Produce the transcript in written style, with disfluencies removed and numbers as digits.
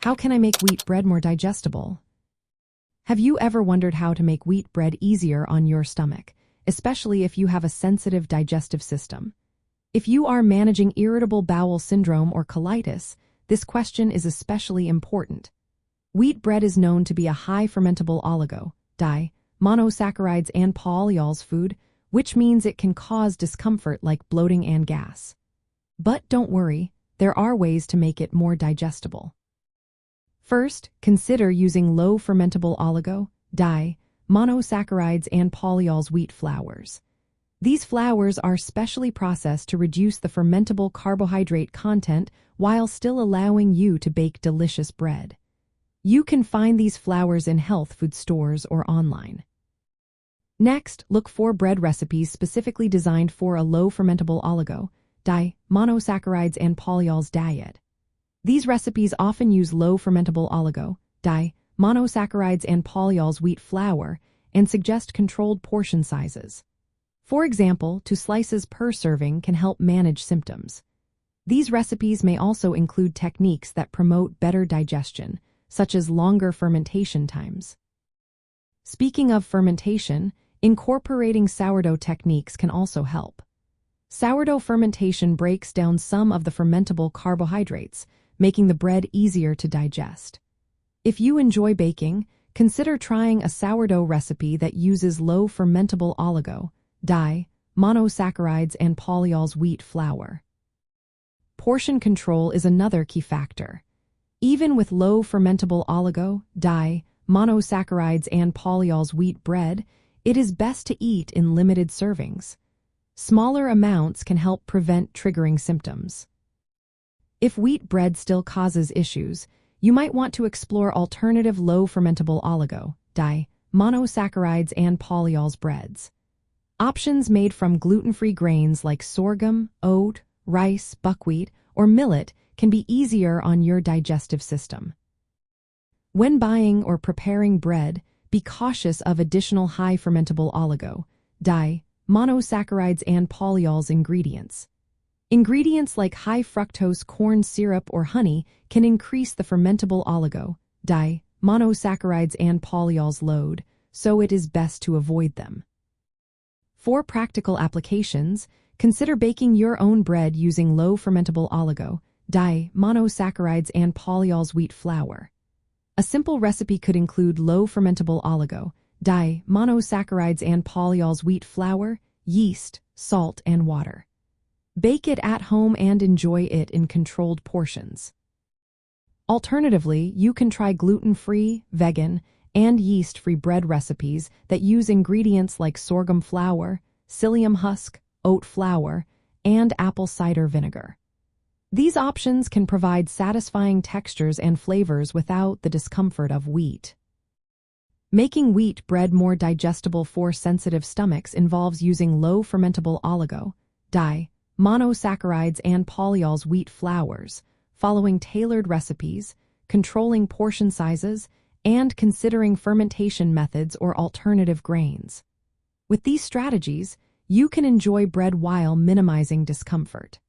How can I make wheat bread more digestible? Have you ever wondered how to make wheat bread easier on your stomach, especially if you have a sensitive digestive system? If you are managing irritable bowel syndrome or colitis, this question is especially important. Wheat bread is known to be a high fermentable oligo, monosaccharides and polyols food, which means it can cause discomfort like bloating and gas. But don't worry, there are ways to make it more digestible. First, consider using low fermentable oligo, monosaccharides and polyols wheat flours. These flours are specially processed to reduce the fermentable carbohydrate content while still allowing you to bake delicious bread. You can find these flours in health food stores or online. Next, look for bread recipes specifically designed for a low fermentable oligo, monosaccharides and polyols diet. These recipes often use low fermentable oligo, monosaccharides and polyols wheat flour and suggest controlled portion sizes. For example, 2 slices per serving can help manage symptoms. These recipes may also include techniques that promote better digestion, such as longer fermentation times. Speaking of fermentation, incorporating sourdough techniques can also help. Sourdough fermentation breaks down some of the fermentable carbohydrates, making the bread easier to digest. If you enjoy baking, consider trying a sourdough recipe that uses low fermentable oligo, monosaccharides and polyols wheat flour. Portion control is another key factor. Even with low fermentable oligo, monosaccharides and polyols wheat bread, it is best to eat in limited servings. Smaller amounts can help prevent triggering symptoms. If wheat bread still causes issues, you might want to explore alternative low fermentable oligo, monosaccharides and polyols breads. Options made from gluten-free grains like sorghum, oat, rice, buckwheat, or millet can be easier on your digestive system. When buying or preparing bread, be cautious of additional high fermentable oligo, monosaccharides and polyols ingredients. Ingredients like high fructose corn syrup or honey can increase the fermentable oligo, monosaccharides and polyols load, so it is best to avoid them. For practical applications, consider baking your own bread using low fermentable oligo, monosaccharides and polyols wheat flour. A simple recipe could include low fermentable oligo, monosaccharides and polyols wheat flour, yeast, salt, and water. Bake it at home and enjoy it in controlled portions. Alternatively, you can try gluten-free, vegan, and yeast-free bread recipes that use ingredients like sorghum flour, psyllium husk, oat flour, and apple cider vinegar. These options can provide satisfying textures and flavors without the discomfort of wheat. Making wheat bread more digestible for sensitive stomachs involves using low fermentable oligo, monosaccharides and polyols wheat flours, following tailored recipes, controlling portion sizes, and considering fermentation methods or alternative grains. With these strategies, you can enjoy bread while minimizing discomfort.